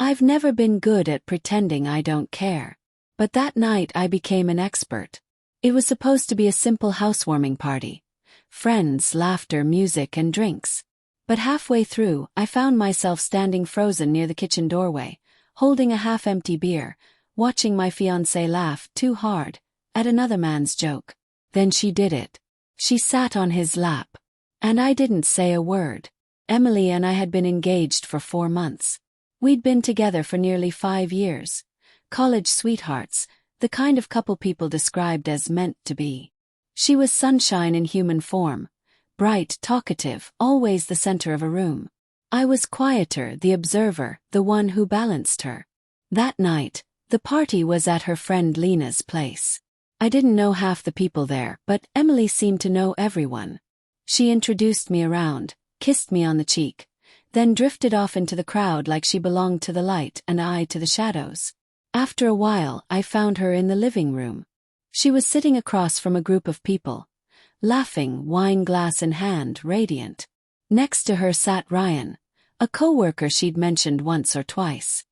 I've never been good at pretending I don't care. But that night I became an expert. It was supposed to be a simple housewarming party. Friends, laughter, music, and drinks. But halfway through, I found myself standing frozen near the kitchen doorway, holding a half-empty beer, watching my fiancée laugh too hard at another man's joke. Then she did it. She sat on his lap. And I didn't say a word. Emily and I had been engaged for 4 months. We'd been together for nearly 5 years. College sweethearts, the kind of couple people described as meant to be. She was sunshine in human form. Bright, talkative, always the center of a room. I was quieter, the observer, the one who balanced her. That night, the party was at her friend Lena's place. I didn't know half the people there, but Emily seemed to know everyone. She introduced me around, kissed me on the cheek, then drifted off into the crowd like she belonged to the light and I to the shadows. After a while, I found her in the living room. She was sitting across from a group of people, laughing, wine glass in hand, radiant. Next to her sat Ryan, a coworker she'd mentioned once or twice.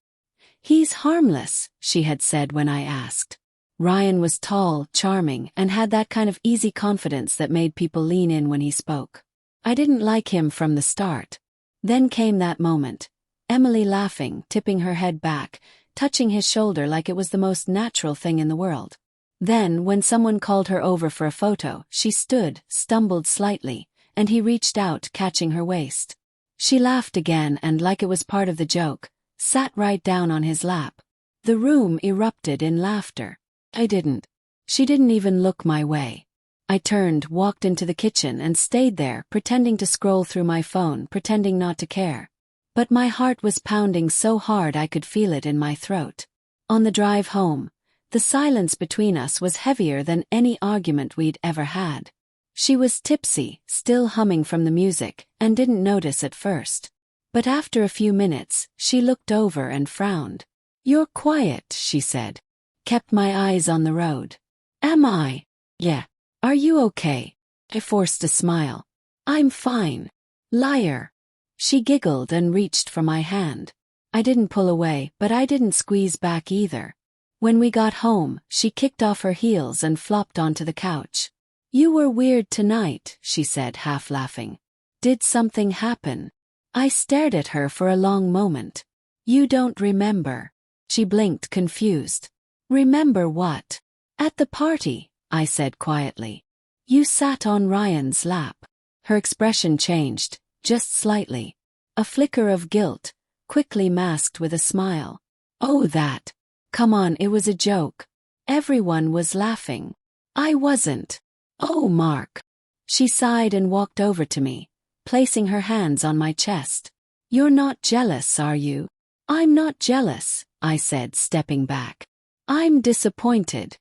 "He's harmless," she had said when I asked. Ryan was tall, charming, and had that kind of easy confidence that made people lean in when he spoke. I didn't like him from the start. Then came that moment. Emily laughing, tipping her head back, touching his shoulder like it was the most natural thing in the world. Then, when someone called her over for a photo, she stood, stumbled slightly, and he reached out, catching her waist. She laughed again and, like it was part of the joke, sat right down on his lap. The room erupted in laughter. I didn't. She didn't even look my way. I turned, walked into the kitchen and stayed there, pretending to scroll through my phone, pretending not to care. But my heart was pounding so hard I could feel it in my throat. On the drive home, the silence between us was heavier than any argument we'd ever had. She was tipsy, still humming from the music, and didn't notice at first. But after a few minutes, she looked over and frowned. "You're quiet," she said. Kept my eyes on the road. "Am I?" "Yeah. Are you okay?" I forced a smile. "I'm fine." "Liar." She giggled and reached for my hand. I didn't pull away, but I didn't squeeze back either. When we got home, she kicked off her heels and flopped onto the couch. "You were weird tonight," she said, half laughing. "Did something happen?" I stared at her for a long moment. "You don't remember?" She blinked, confused. "Remember what?" "At the party," I said quietly. "You sat on Ryan's lap." Her expression changed, just slightly. A flicker of guilt, quickly masked with a smile. "Oh, that. Come on, it was a joke. Everyone was laughing. I wasn't." "Oh, Mark." She sighed and walked over to me, placing her hands on my chest. "You're not jealous, are you?" "I'm not jealous," I said, stepping back. "I'm disappointed."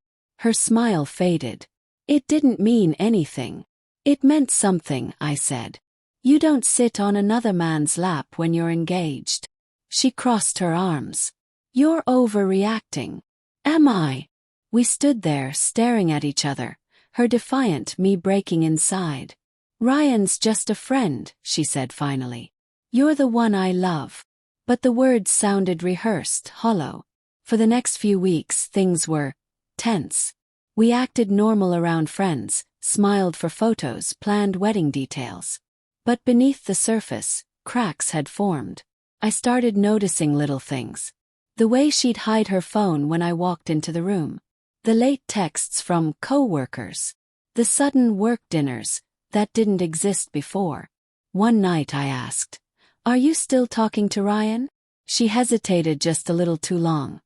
Her smile faded. "It didn't mean anything." "It meant something," I said. "You don't sit on another man's lap when you're engaged." She crossed her arms. "You're overreacting." "Am I?" We stood there, staring at each other, her defiant, me breaking inside. "Ryan's just a friend," she said finally. "You're the one I love." But the words sounded rehearsed, hollow. For the next few weeks, things were tense. We acted normal around friends, smiled for photos, planned wedding details. But beneath the surface, cracks had formed. I started noticing little things. The way she'd hide her phone when I walked into the room. The late texts from co-workers. The sudden work dinners that didn't exist before. One night I asked, "Are you still talking to Ryan?" She hesitated just a little too long.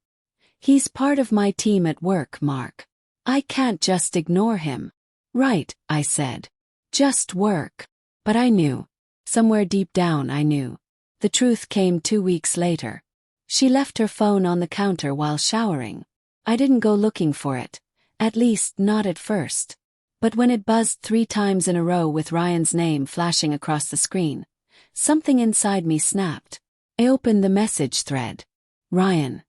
"He's part of my team at work, Mark. I can't just ignore him." "Right," I said. "Just work." But I knew. Somewhere deep down I knew. The truth came 2 weeks later. She left her phone on the counter while showering. I didn't go looking for it. At least, not at first. But when it buzzed 3 times in a row with Ryan's name flashing across the screen, something inside me snapped. I opened the message thread. "Ryan.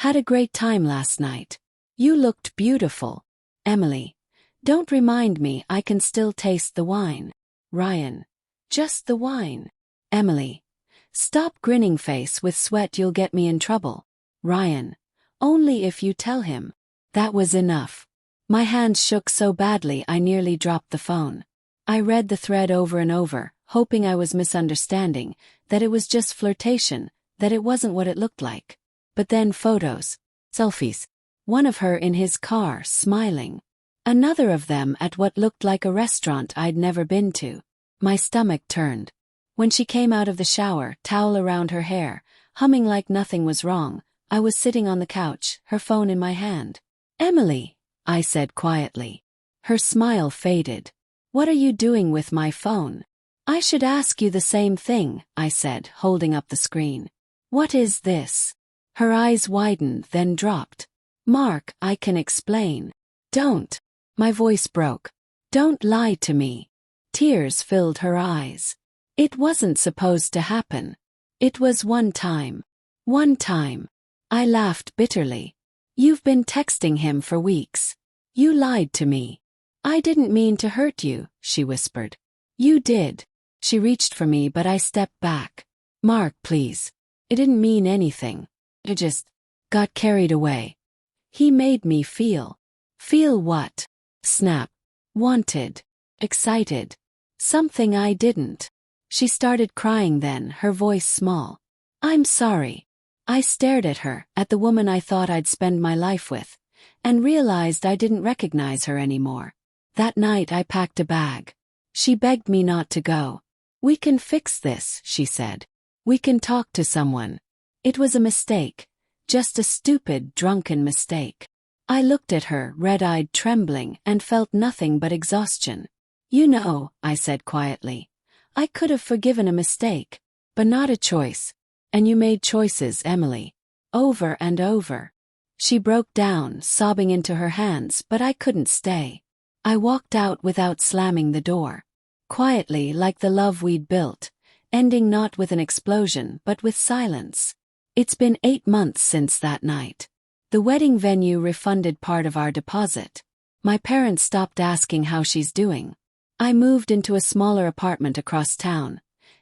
Had a great time last night. You looked beautiful. Emily. Don't remind me, I can still taste the wine. Ryan. Just the wine. Emily. Stop grinning face with sweat, you'll get me in trouble. Ryan. Only if you tell him. That was enough. My hands shook so badly I nearly dropped the phone. I read the thread over and over, hoping I was misunderstanding, that it was just flirtation, that it wasn't what it looked like. But then photos. Selfies. One of her in his car, smiling. Another of them at what looked like a restaurant I'd never been to. My stomach turned. When she came out of the shower, towel around her hair, humming like nothing was wrong, I was sitting on the couch, her phone in my hand. Emily, I said quietly. Her smile faded. What are you doing with my phone? I should ask you the same thing, I said, holding up the screen. What is this? Her eyes widened, then dropped. Mark, I can explain. Don't. My voice broke. Don't lie to me. Tears filled her eyes. It wasn't supposed to happen. It was one time. One time. I laughed bitterly. You've been texting him for weeks. You lied to me. I didn't mean to hurt you, she whispered. You did. She reached for me, but I stepped back. Mark, please. It didn't mean anything. I just got carried away. He made me feel. Feel what? Snap. Wanted. Excited. Something I didn't. She started crying then, her voice small. I'm sorry. I stared at her, at the woman I thought I'd spend my life with, and realized I didn't recognize her anymore. That night I packed a bag. She begged me not to go. We can fix this, she said. We can talk to someone. It was a mistake. Just a stupid, drunken mistake. I looked at her, red-eyed, trembling, and felt nothing but exhaustion. You know, I said quietly, I could have forgiven a mistake, but not a choice. And you made choices, Emily. Over and over. She broke down, sobbing into her hands, but I couldn't stay. I walked out without slamming the door. Quietly, like the love we'd built, ending not with an explosion but with silence. It's been 8 months since that night. The wedding venue refunded part of our deposit. My parents stopped asking how she's doing. I moved into a smaller apartment across town.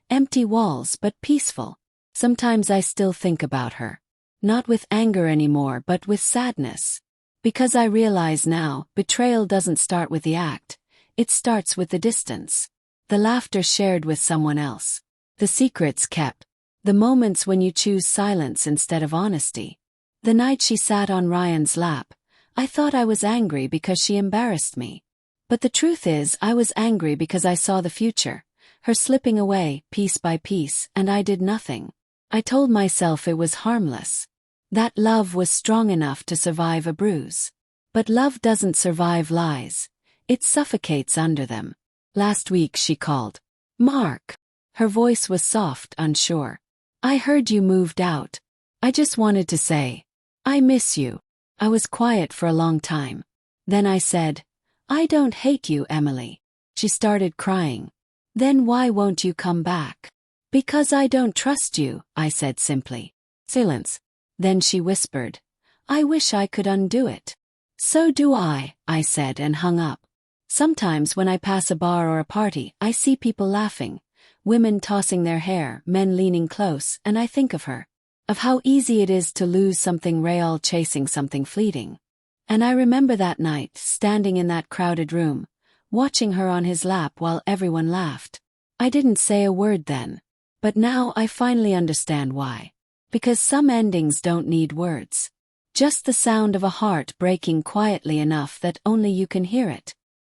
Empty walls but peaceful. Sometimes I still think about her. Not with anger anymore but with sadness. Because I realize now, betrayal doesn't start with the act. It starts with the distance. The laughter shared with someone else. The secrets kept. The moments when you choose silence instead of honesty. The night she sat on Ryan's lap, I thought I was angry because she embarrassed me. But the truth is, I was angry because I saw the future. Her slipping away, piece by piece, and I did nothing. I told myself it was harmless. That love was strong enough to survive a bruise. But love doesn't survive lies. It suffocates under them. Last week she called. Mark. Her voice was soft, unsure. I heard you moved out. I just wanted to say, I miss you. I was quiet for a long time. Then I said, I don't hate you, Emily. She started crying. Then why won't you come back? Because I don't trust you, I said simply. Silence. Then she whispered, I wish I could undo it. So do I said and hung up. Sometimes when I pass a bar or a party, I see people laughing, women tossing their hair, men leaning close, and I think of her. Of how easy it is to lose something real chasing something fleeting. And I remember that night, standing in that crowded room, watching her on his lap while everyone laughed. I didn't say a word then. But now I finally understand why. Because some endings don't need words. Just the sound of a heart breaking quietly enough that only you can hear it.